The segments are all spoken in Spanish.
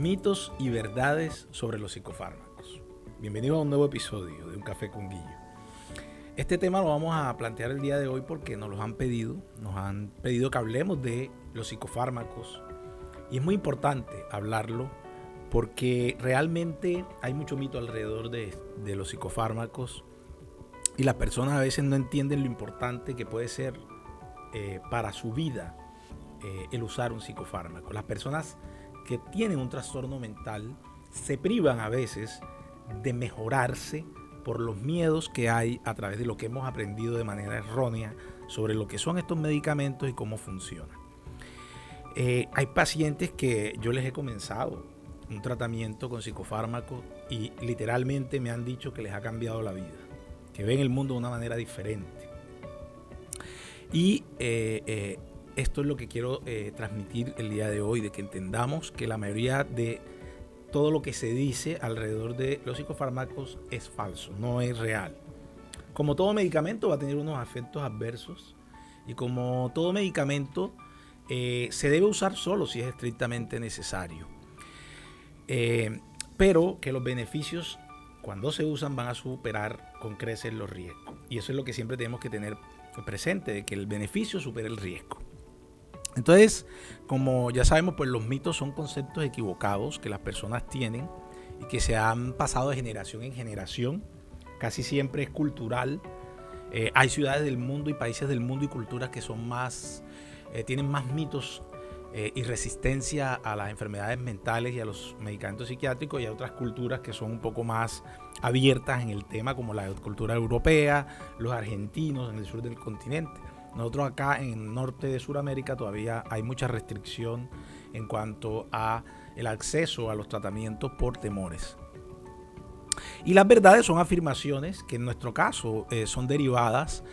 Mitos y verdades sobre los psicofármacos. Bienvenido a un nuevo episodio de Un Café con Guillo. Este tema lo vamos a plantear el día de hoy porque nos han pedido que hablemos de los psicofármacos. Y es muy importante hablarlo porque realmente hay mucho mito alrededor de los psicofármacos y las personas a veces no entienden lo importante que puede ser para su vida el usar un psicofármaco. Las personas que tienen un trastorno mental se privan a veces de mejorarse por los miedos que hay a través de lo que hemos aprendido de manera errónea sobre lo que son estos medicamentos y cómo funcionan. Hay pacientes que yo les he comenzado un tratamiento con psicofármacos y literalmente me han dicho que les ha cambiado la vida, que ven el mundo de una manera diferente. Y esto es lo que quiero transmitir el día de hoy, de que entendamos que la mayoría de todo lo que se dice alrededor de los psicofármacos es falso, no es real. Como todo medicamento va a tener unos efectos adversos y como todo medicamento se debe usar solo si es estrictamente necesario. Pero que los beneficios cuando se usan van a superar con creces los riesgos. Y eso es lo que siempre tenemos que tener presente, de que el beneficio supere el riesgo. Entonces, como ya sabemos, pues los mitos son conceptos equivocados que las personas tienen y que se han pasado de generación en generación. Casi siempre es cultural. Hay ciudades del mundo y países del mundo y culturas que son tienen más mitos y resistencia a las enfermedades mentales y a los medicamentos psiquiátricos, y hay otras culturas que son un poco más abiertas en el tema, como la cultura europea, los argentinos en el sur del continente. Nosotros acá en el norte de Sudamérica todavía hay mucha restricción en cuanto a el acceso a los tratamientos por temores. Y las verdades son afirmaciones que en nuestro caso son derivadas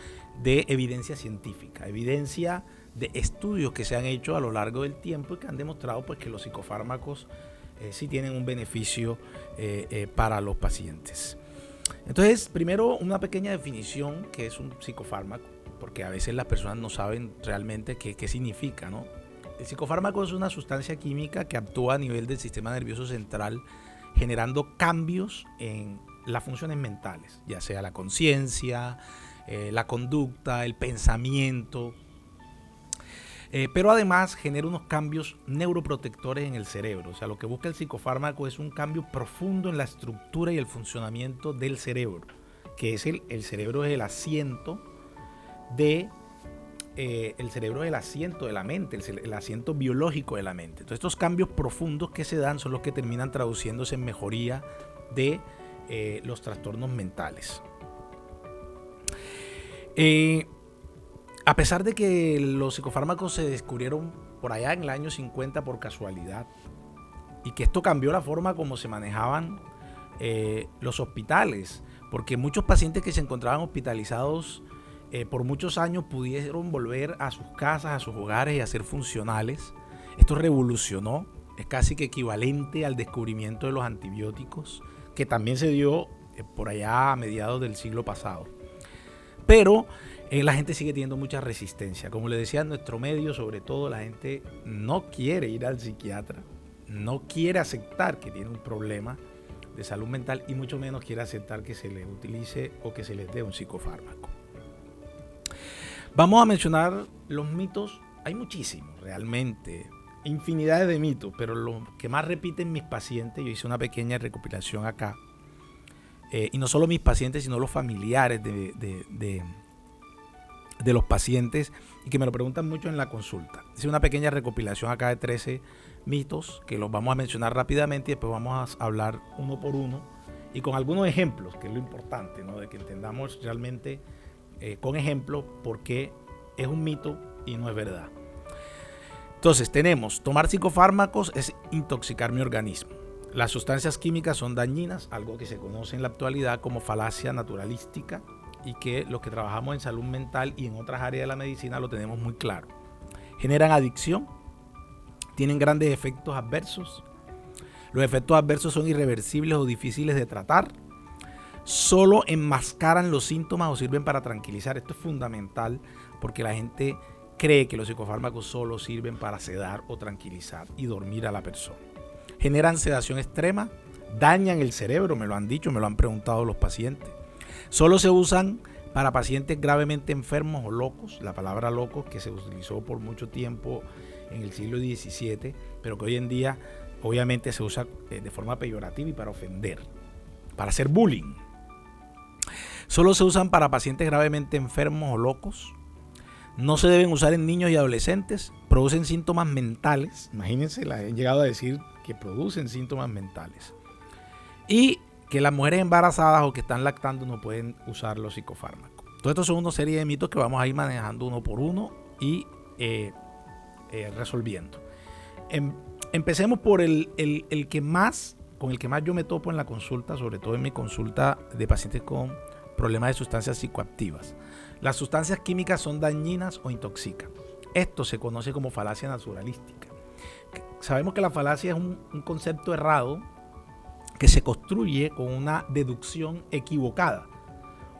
de evidencia científica, evidencia de estudios que se han hecho a lo largo del tiempo y que han demostrado pues, que los psicofármacos sí tienen un beneficio para los pacientes. Entonces, primero una pequeña definición que es un psicofármaco, porque a veces las personas no saben realmente qué significa, ¿no? El psicofármaco es una sustancia química que actúa a nivel del sistema nervioso central, generando cambios en las funciones mentales, ya sea la conciencia, la conducta, el pensamiento, pero además genera unos cambios neuroprotectores en el cerebro. O sea, lo que busca el psicofármaco es un cambio profundo en la estructura y el funcionamiento del cerebro, que es el cerebro es el asiento de la mente, el asiento biológico de la mente. Entonces, estos cambios profundos que se dan son los que terminan traduciéndose en mejoría de los trastornos mentales. A pesar de que los psicofármacos se descubrieron por allá en el año 50 por casualidad y que esto cambió la forma como se manejaban los hospitales, porque muchos pacientes que se encontraban hospitalizados por muchos años pudieron volver a sus casas, a sus hogares y a ser funcionales. Esto revolucionó, es casi que equivalente al descubrimiento de los antibióticos, que también se dio por allá a mediados del siglo pasado. Pero la gente sigue teniendo mucha resistencia. Como les decía, en nuestro medio, sobre todo, la gente no quiere ir al psiquiatra, no quiere aceptar que tiene un problema de salud mental y mucho menos quiere aceptar que se le utilice o que se les dé un psicofármaco. Vamos a mencionar los mitos. Hay muchísimos, realmente, infinidades de mitos, pero los que más repiten mis pacientes, yo hice una pequeña recopilación acá, y no solo mis pacientes, sino los familiares de los pacientes, y que me lo preguntan mucho en la consulta. Hice una pequeña recopilación acá de 13 mitos que los vamos a mencionar rápidamente y después vamos a hablar uno por uno y con algunos ejemplos, que es lo importante, ¿no? De que entendamos realmente con ejemplos por qué es un mito y no es verdad. Entonces tenemos, tomar psicofármacos es intoxicar mi organismo. Las sustancias químicas son dañinas, algo que se conoce en la actualidad como falacia naturalística y que los que trabajamos en salud mental y en otras áreas de la medicina lo tenemos muy claro. Generan adicción, tienen grandes efectos adversos. Los efectos adversos son irreversibles o difíciles de tratar. Solo enmascaran los síntomas o sirven para tranquilizar. Esto es fundamental porque la gente cree que los psicofármacos solo sirven para sedar o tranquilizar y dormir a la persona. generan sedación extrema, dañan el cerebro, me lo han dicho, me lo han preguntado los pacientes. Solo se usan para pacientes gravemente enfermos o locos, la palabra locos que se utilizó por mucho tiempo en el siglo XVII, pero que hoy en día obviamente se usa de forma peyorativa y para ofender, para hacer bullying. Solo se usan para pacientes gravemente enfermos o locos. No se deben usar en niños y adolescentes. Producen síntomas mentales. Imagínense, he llegado a decir que producen síntomas mentales. Y que las mujeres embarazadas o que están lactando no pueden usar los psicofármacos. Todo esto son una serie de mitos que vamos a ir manejando uno por uno y resolviendo. Empecemos por el que más, con el que más yo me topo en la consulta, sobre todo en mi consulta de pacientes con problemas de sustancias psicoactivas. Las sustancias químicas son dañinas o intoxican. Esto se conoce como falacia naturalística. Sabemos que la falacia es un concepto errado que se construye con una deducción equivocada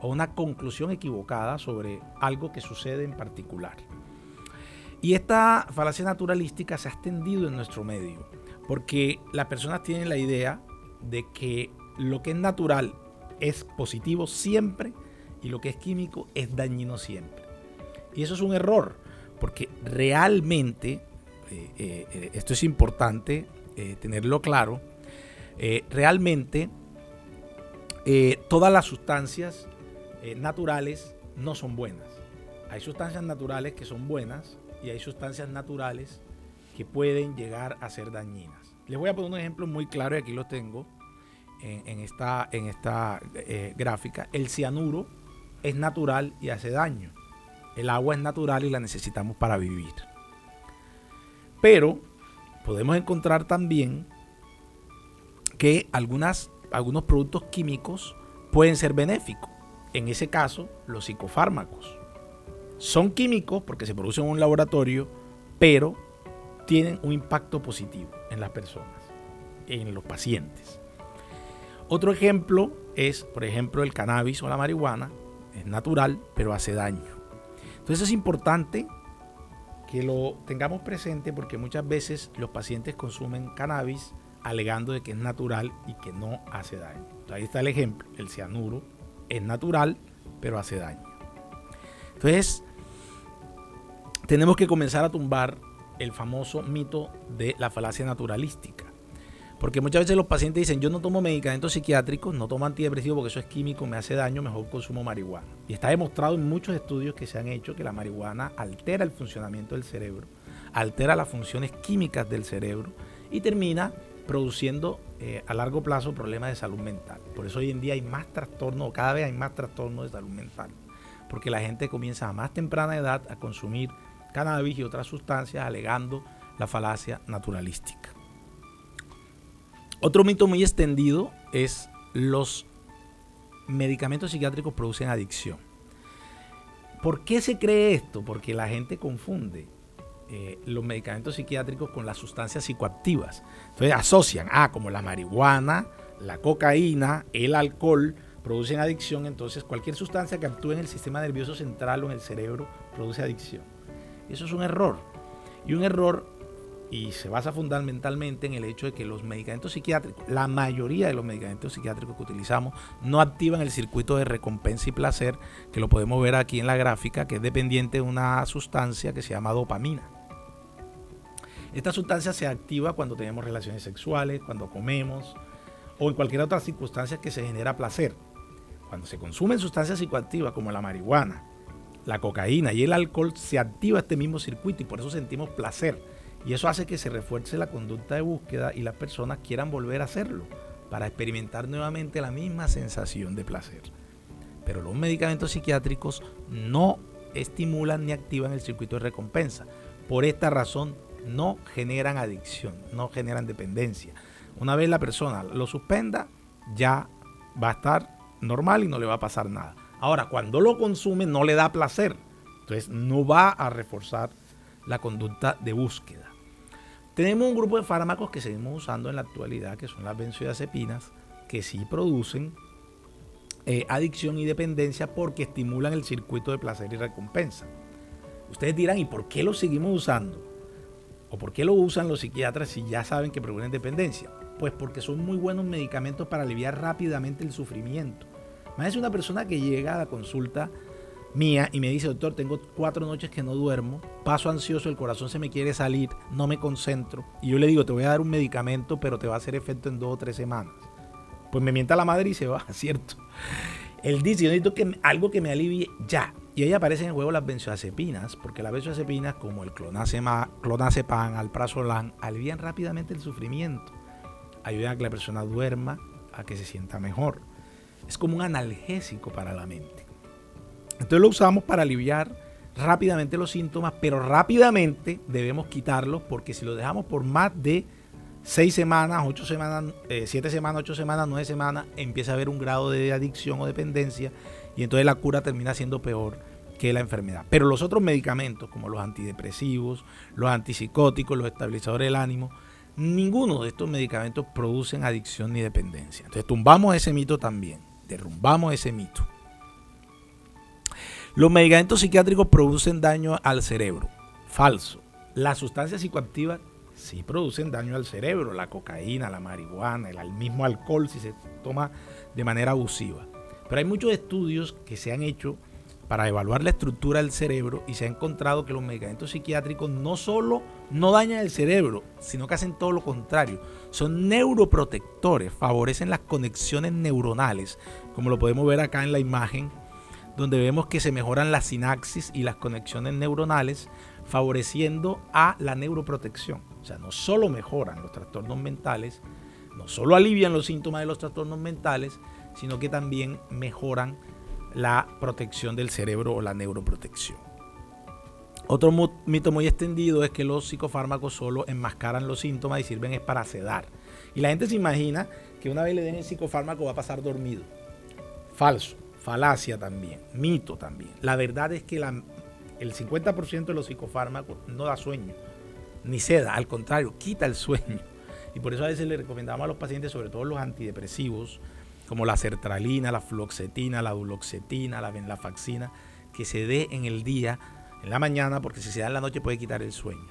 o una conclusión equivocada sobre algo que sucede en particular. Y esta falacia naturalística se ha extendido en nuestro medio porque las personas tienen la idea de que lo que es natural es positivo siempre y lo que es químico es dañino siempre. Y eso es un error, porque realmente, esto es importante tenerlo claro, realmente todas las sustancias naturales no son buenas. Hay sustancias naturales que son buenas y hay sustancias naturales que pueden llegar a ser dañinas. Les voy a poner un ejemplo muy claro y aquí lo tengo en esta gráfica. El cianuro es natural y hace daño. El agua es natural y la necesitamos para vivir. Pero podemos encontrar también que algunos productos químicos pueden ser benéficos. En ese caso, los psicofármacos son químicos porque se producen en un laboratorio, pero tienen un impacto positivo en las personas, en los pacientes. Otro ejemplo es, por ejemplo, el cannabis o la marihuana. Es natural, pero hace daño. Entonces es importante que lo tengamos presente porque muchas veces los pacientes consumen cannabis alegando de que es natural y que no hace daño. Ahí está el ejemplo. El cianuro es natural, pero hace daño. Entonces, tenemos que comenzar a tumbar el famoso mito de la falacia naturalística. Porque muchas veces los pacientes dicen, yo no tomo medicamentos psiquiátricos, no tomo antidepresivos porque eso es químico, me hace daño, mejor consumo marihuana. Y está demostrado en muchos estudios que se han hecho que la marihuana altera el funcionamiento del cerebro, altera las funciones químicas del cerebro y termina produciendo a largo plazo problemas de salud mental. Por eso hoy en día hay más trastornos, cada vez hay más trastornos de salud mental. Porque la gente comienza a más temprana edad a consumir cannabis y otras sustancias alegando la falacia naturalística. Otro mito muy extendido es los medicamentos psiquiátricos producen adicción. ¿Por qué se cree esto? Porque la gente confunde los medicamentos psiquiátricos con las sustancias psicoactivas. Entonces asocian, como la marihuana, la cocaína, el alcohol producen adicción, entonces cualquier sustancia que actúe en el sistema nervioso central o en el cerebro produce adicción. Eso es un error. Y se basa fundamentalmente en el hecho de que los medicamentos psiquiátricos, la mayoría de los medicamentos psiquiátricos que utilizamos no activan el circuito de recompensa y placer, que lo podemos ver aquí en la gráfica, que es dependiente de una sustancia que se llama dopamina. Esta sustancia se activa cuando tenemos relaciones sexuales, cuando comemos o en cualquier otra circunstancia que se genera placer. Cuando se consumen sustancias psicoactivas como la marihuana, la cocaína y el alcohol, se activa este mismo circuito y por eso sentimos placer. Y eso hace que se refuerce la conducta de búsqueda y las personas quieran volver a hacerlo para experimentar nuevamente la misma sensación de placer. Pero los medicamentos psiquiátricos no estimulan ni activan el circuito de recompensa. Por esta razón no generan adicción, no generan dependencia. Una vez la persona lo suspenda, ya va a estar normal y no le va a pasar nada. Ahora, cuando lo consume no le da placer, entonces no va a reforzar la conducta de búsqueda. Tenemos un grupo de fármacos que seguimos usando en la actualidad, que son las benzodiazepinas, que sí producen adicción y dependencia porque estimulan el circuito de placer y recompensa. Ustedes dirán, ¿y por qué los seguimos usando? ¿O por qué lo usan los psiquiatras si ya saben que previenen dependencia? Pues porque son muy buenos medicamentos para aliviar rápidamente el sufrimiento. Imagínese una persona que llega a la consulta mía y me dice: doctor, tengo 4 noches que no duermo, paso ansioso, el corazón se me quiere salir, no me concentro. Y yo le digo: te voy a dar un medicamento, pero te va a hacer efecto en 2 o 3 semanas. Pues me mienta la madre y se va, ¿cierto? Él dice: yo necesito algo que me alivie ya. Y ahí aparecen en juego las benzodiazepinas, porque las benzodiazepinas, como el clonazepam, alprazolam, alivian rápidamente el sufrimiento, ayudan a que la persona duerma, a que se sienta mejor. Es como un analgésico para la mente. Entonces lo usamos para aliviar rápidamente los síntomas, pero rápidamente debemos quitarlos, porque si lo dejamos por más de 6 semanas, 8 semanas, 7 semanas, 8 semanas, 9 semanas, empieza a haber un grado de adicción o dependencia, y entonces la cura termina siendo peor que la enfermedad. Pero los otros medicamentos, como los antidepresivos, los antipsicóticos, los estabilizadores del ánimo, ninguno de estos medicamentos producen adicción ni dependencia. Entonces tumbamos ese mito también, derrumbamos ese mito. Los medicamentos psiquiátricos producen daño al cerebro. Falso. Las sustancias psicoactivas sí producen daño al cerebro, la cocaína, la marihuana, el mismo alcohol si se toma de manera abusiva. Pero hay muchos estudios que se han hecho para evaluar la estructura del cerebro y se ha encontrado que los medicamentos psiquiátricos no solo no dañan el cerebro, sino que hacen todo lo contrario. Son neuroprotectores, favorecen las conexiones neuronales, como lo podemos ver acá en la imagen, donde vemos que se mejoran las sinapsis y las conexiones neuronales, favoreciendo a la neuroprotección. O sea, no solo mejoran los trastornos mentales, no solo alivian los síntomas de los trastornos mentales, sino que también mejoran la protección del cerebro o la neuroprotección. Otro mito muy extendido es que los psicofármacos solo enmascaran los síntomas y sirven es para sedar. Y la gente se imagina que una vez le den el psicofármaco va a pasar dormido. Falso, falacia también, mito también. La verdad es que el 50% de los psicofármacos no da sueño, ni seda, al contrario, quita el sueño. Y por eso a veces le recomendamos a los pacientes, sobre todo los antidepresivos, como la sertralina, la fluoxetina, la duloxetina, la venlafaxina, que se dé en el día, en la mañana, porque si se da en la noche puede quitar el sueño.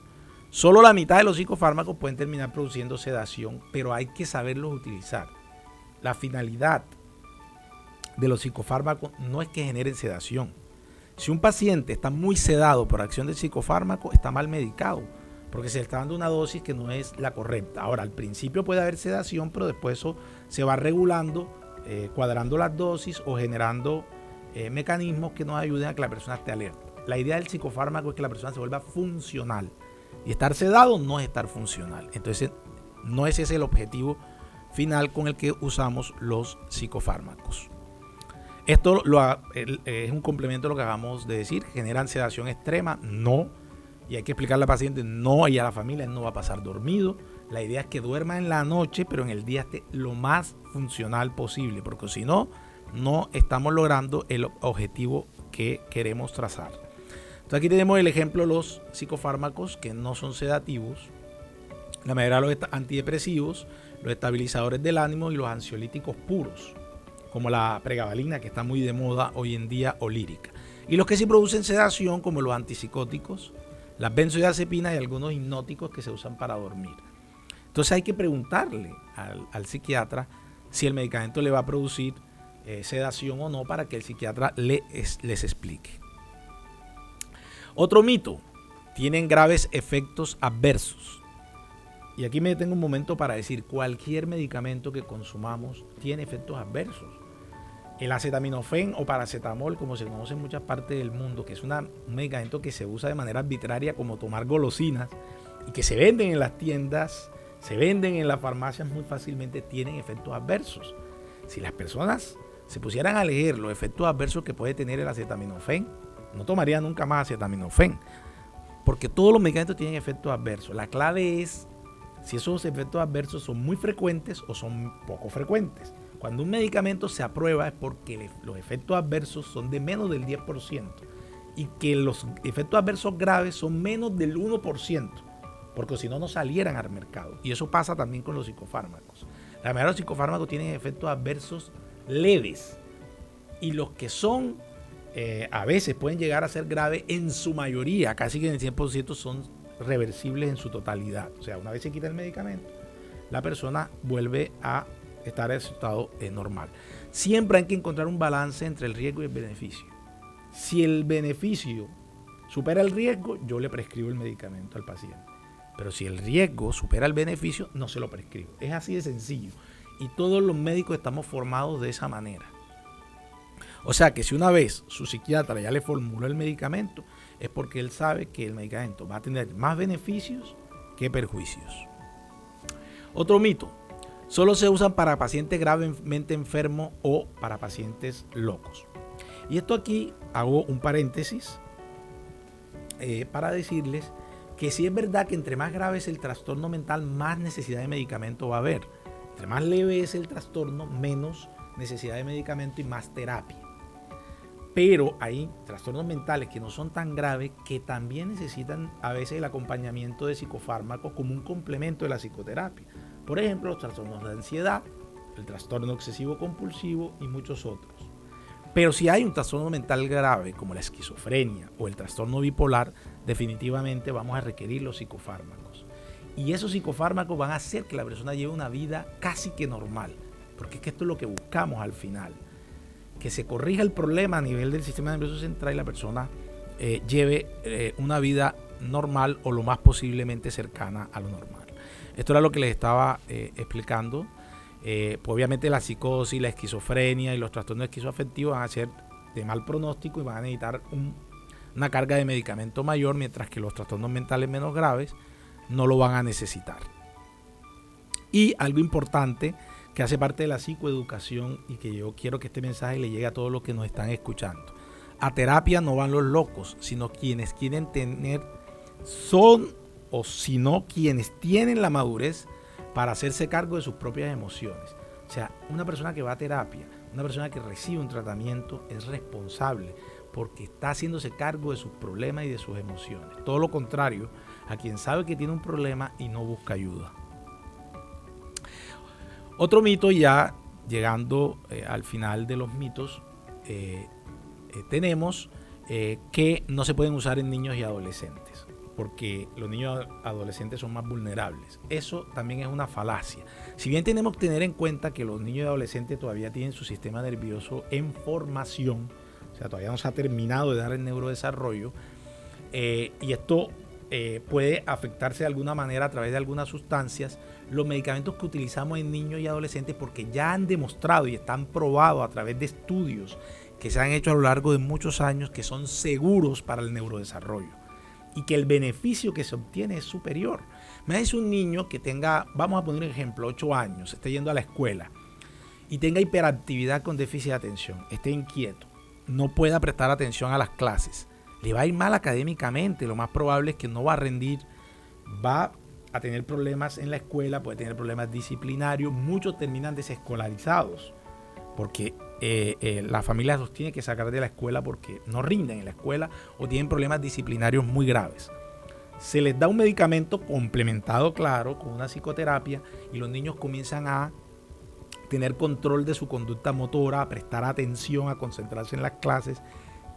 Solo la mitad de los psicofármacos pueden terminar produciendo sedación, pero hay que saberlos utilizar. La finalidad de los psicofármacos no es que generen sedación. Si un paciente está muy sedado por acción del psicofármaco, está mal medicado, porque se le está dando una dosis que no es la correcta. Ahora, al principio puede haber sedación, pero después eso se va regulando, cuadrando las dosis o generando mecanismos que nos ayuden a que la persona esté alerta. La idea del psicofármaco es que la persona se vuelva funcional. Y estar sedado no es estar funcional. Entonces, no ese es el objetivo final con el que usamos los psicofármacos. Esto es un complemento a lo que acabamos de decir. ¿Generan sedación extrema? No. Y hay que explicarle al paciente, no, y a la familia, no va a pasar dormido. La idea es que duerma en la noche, pero en el día esté lo más funcional posible, porque si no, no estamos logrando el objetivo que queremos trazar. Entonces aquí tenemos el ejemplo de los psicofármacos que no son sedativos, la mayoría de los antidepresivos, los estabilizadores del ánimo y los ansiolíticos puros, como la pregabalina, que está muy de moda hoy en día, o lírica. Y los que sí producen sedación, como los antipsicóticos, las benzodiazepinas y algunos hipnóticos que se usan para dormir. Entonces hay que preguntarle al psiquiatra si el medicamento le va a producir sedación o no, para que el psiquiatra les explique. Otro mito: tienen graves efectos adversos. Y aquí me detengo un momento para decir, cualquier medicamento que consumamos tiene efectos adversos. El acetaminofén o paracetamol, como se conoce en muchas partes del mundo, que es un medicamento que se usa de manera arbitraria como tomar golosinas y que se venden en las tiendas, se venden en las farmacias muy fácilmente, tienen efectos adversos. Si las personas se pusieran a leer los efectos adversos que puede tener el acetaminofén, no tomarían nunca más acetaminofén, porque todos los medicamentos tienen efectos adversos. La clave es si esos efectos adversos son muy frecuentes o son poco frecuentes. Cuando un medicamento se aprueba es porque los efectos adversos son de menos del 10% y que los efectos adversos graves son menos del 1%, porque si no, no salieran al mercado. Y eso pasa también con los psicofármacos. La mayoría de los psicofármacos tienen efectos adversos leves, y los que son a veces pueden llegar a ser graves, en su mayoría, casi que en el 100% son reversibles en su totalidad. O sea, una vez se quita el medicamento, la persona vuelve a estar en su estado normal. Siempre hay que encontrar un balance entre el riesgo y el beneficio. Si el beneficio supera el riesgo, yo le prescribo el medicamento al paciente. Pero si el riesgo supera el beneficio, no se lo prescribo. Es así de sencillo. Y todos los médicos estamos formados de esa manera. O sea que si una vez su psiquiatra ya le formuló el medicamento, es porque él sabe que el medicamento va a tener más beneficios que perjuicios. Otro mito: solo se usan para pacientes gravemente enfermos o para pacientes locos. Y esto aquí hago un paréntesis para decirles que sí es verdad que entre más grave es el trastorno mental, más necesidad de medicamento va a haber. Entre más leve es el trastorno, menos necesidad de medicamento y más terapia. Pero hay trastornos mentales que no son tan graves, que también necesitan a veces el acompañamiento de psicofármacos como un complemento de la psicoterapia. Por ejemplo, los trastornos de ansiedad, el trastorno obsesivo compulsivo y muchos otros. Pero si hay un trastorno mental grave como la esquizofrenia o el trastorno bipolar, definitivamente vamos a requerir los psicofármacos. Y esos psicofármacos van a hacer que la persona lleve una vida casi que normal, porque es que esto es lo que buscamos al final, que se corrija el problema a nivel del sistema nervioso central y la persona lleve una vida normal o lo más posiblemente cercana a lo normal. Esto era lo que les estaba explicando. Pues obviamente la psicosis, la esquizofrenia y los trastornos esquizoafectivos van a ser de mal pronóstico y van a necesitar una carga de medicamento mayor, mientras que los trastornos mentales menos graves no lo van a necesitar. Y algo importante que hace parte de la psicoeducación y que yo quiero que este mensaje le llegue a todos los que nos están escuchando: a terapia no van los locos, sino quienes quieren tener, quienes tienen la madurez para hacerse cargo de sus propias emociones. O sea, una persona que va a terapia, una persona que recibe un tratamiento, es responsable porque está haciéndose cargo de sus problemas y de sus emociones. Todo lo contrario a quien sabe que tiene un problema y no busca ayuda. Otro mito, ya llegando al final de los mitos, tenemos que no se pueden usar en niños y adolescentes, porque los niños y adolescentes son más vulnerables. Eso también es una falacia. Si bien tenemos que tener en cuenta que los niños y adolescentes todavía tienen su sistema nervioso en formación, o sea, todavía no se ha terminado de dar el neurodesarrollo, y esto puede afectarse de alguna manera a través de algunas sustancias, los medicamentos que utilizamos en niños y adolescentes, porque ya han demostrado y están probados a través de estudios que se han hecho a lo largo de muchos años, que son seguros para el neurodesarrollo y que el beneficio que se obtiene es superior. Me dice un niño que tenga, vamos a poner un ejemplo, 8 años, esté yendo a la escuela y tenga hiperactividad con déficit de atención, esté inquieto, no pueda prestar atención a las clases, le va a ir mal académicamente, lo más probable es que no va a rendir, va a tener problemas en la escuela, puede tener problemas disciplinarios, muchos terminan desescolarizados porque la familia los tiene que sacar de la escuela porque no rinden en la escuela o tienen problemas disciplinarios muy graves. Se les da un medicamento complementado, claro, con una psicoterapia, y los niños comienzan a tener control de su conducta motora, a prestar atención, a concentrarse en las clases,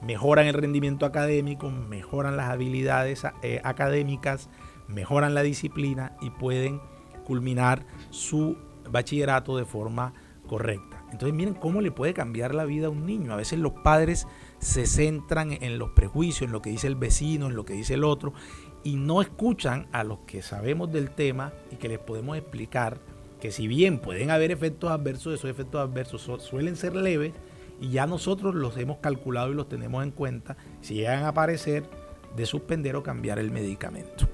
mejoran el rendimiento académico, mejoran las habilidades académicas, mejoran la disciplina y pueden culminar su bachillerato de forma correcta. Entonces miren cómo le puede cambiar la vida a un niño. A veces los padres se centran en los prejuicios, en lo que dice el vecino, en lo que dice el otro, y no escuchan a los que sabemos del tema y que les podemos explicar que si bien pueden haber efectos adversos, esos efectos adversos suelen ser leves y ya nosotros los hemos calculado y los tenemos en cuenta. Si llegan a aparecer, de suspender o cambiar el medicamento.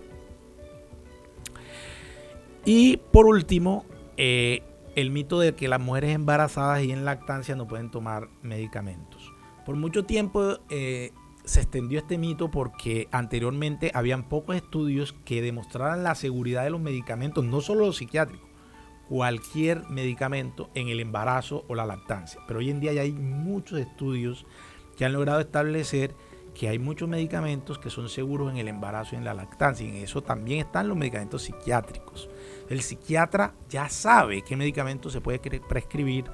Y por último, el mito de que las mujeres embarazadas y en lactancia no pueden tomar medicamentos. Por mucho tiempo se extendió este mito porque anteriormente habían pocos estudios que demostraran la seguridad de los medicamentos, no solo los psiquiátricos, cualquier medicamento en el embarazo o la lactancia. Pero hoy en día ya hay muchos estudios que han logrado establecer que hay muchos medicamentos que son seguros en el embarazo y en la lactancia. Y en eso también están los medicamentos psiquiátricos. El psiquiatra ya sabe qué medicamento se puede prescribir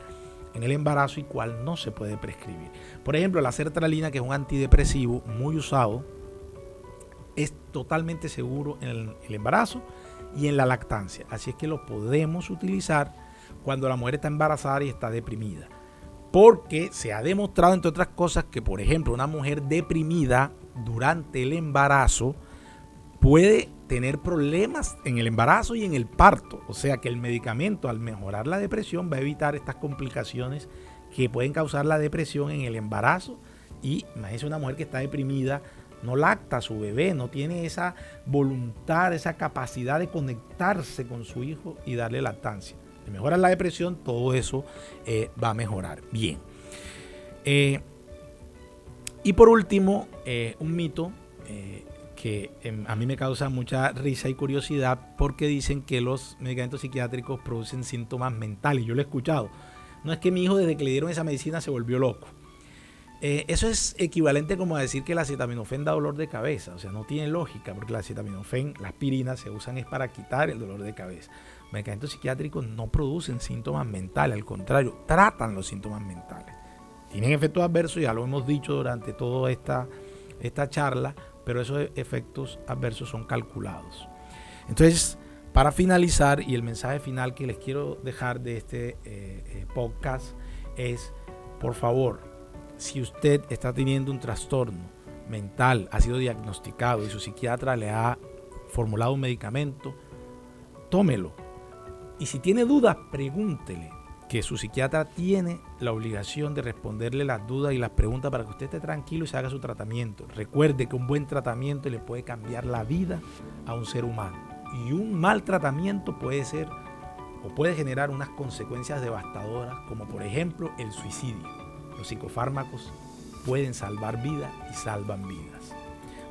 en el embarazo y cuál no se puede prescribir. Por ejemplo, la sertralina, que es un antidepresivo muy usado es totalmente seguro en el embarazo y en la lactancia. Así es que lo podemos utilizar cuando la mujer está embarazada y está deprimida. Porque se ha demostrado, entre otras cosas, que por ejemplo una mujer deprimida durante el embarazo puede tener problemas en el embarazo y en el parto. O sea que el medicamento, al mejorar la depresión, va a evitar estas complicaciones que pueden causar la depresión en el embarazo. Y imagínense una mujer que está deprimida, no lacta a su bebé, no tiene esa voluntad, esa capacidad de conectarse con su hijo y darle lactancia. Si mejora la depresión, todo eso va a mejorar. Bien. Y por último, un mito que a mí me causa mucha risa y curiosidad, porque dicen que los medicamentos psiquiátricos producen síntomas mentales. Yo lo he escuchado. No es que mi hijo, desde que le dieron esa medicina, se volvió loco. Eso es equivalente como a decir que el acetaminofén da dolor de cabeza. O sea, no tiene lógica, porque el acetaminofén, la aspirina, se usan es para quitar el dolor de cabeza. Los medicamentos psiquiátricos no producen síntomas mentales, al contrario, tratan los síntomas mentales. Tienen efectos adversos, ya lo hemos dicho durante toda esta charla, pero esos efectos adversos son calculados. Entonces, para finalizar, y el mensaje final que les quiero dejar de este podcast es, por favor, si usted está teniendo un trastorno mental, ha sido diagnosticado y su psiquiatra le ha formulado un medicamento, tómelo. Y si tiene dudas, pregúntele, que su psiquiatra tiene la obligación de responderle las dudas y las preguntas para que usted esté tranquilo y se haga su tratamiento. Recuerde que un buen tratamiento le puede cambiar la vida a un ser humano. Y un mal tratamiento puede generar unas consecuencias devastadoras, como por ejemplo el suicidio. Los psicofármacos pueden salvar vidas y salvan vidas.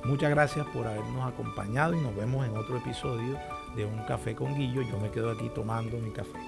Muchas gracias por habernos acompañado y nos vemos en otro episodio de Un Café con Guillo. Yo me quedo aquí tomando mi café.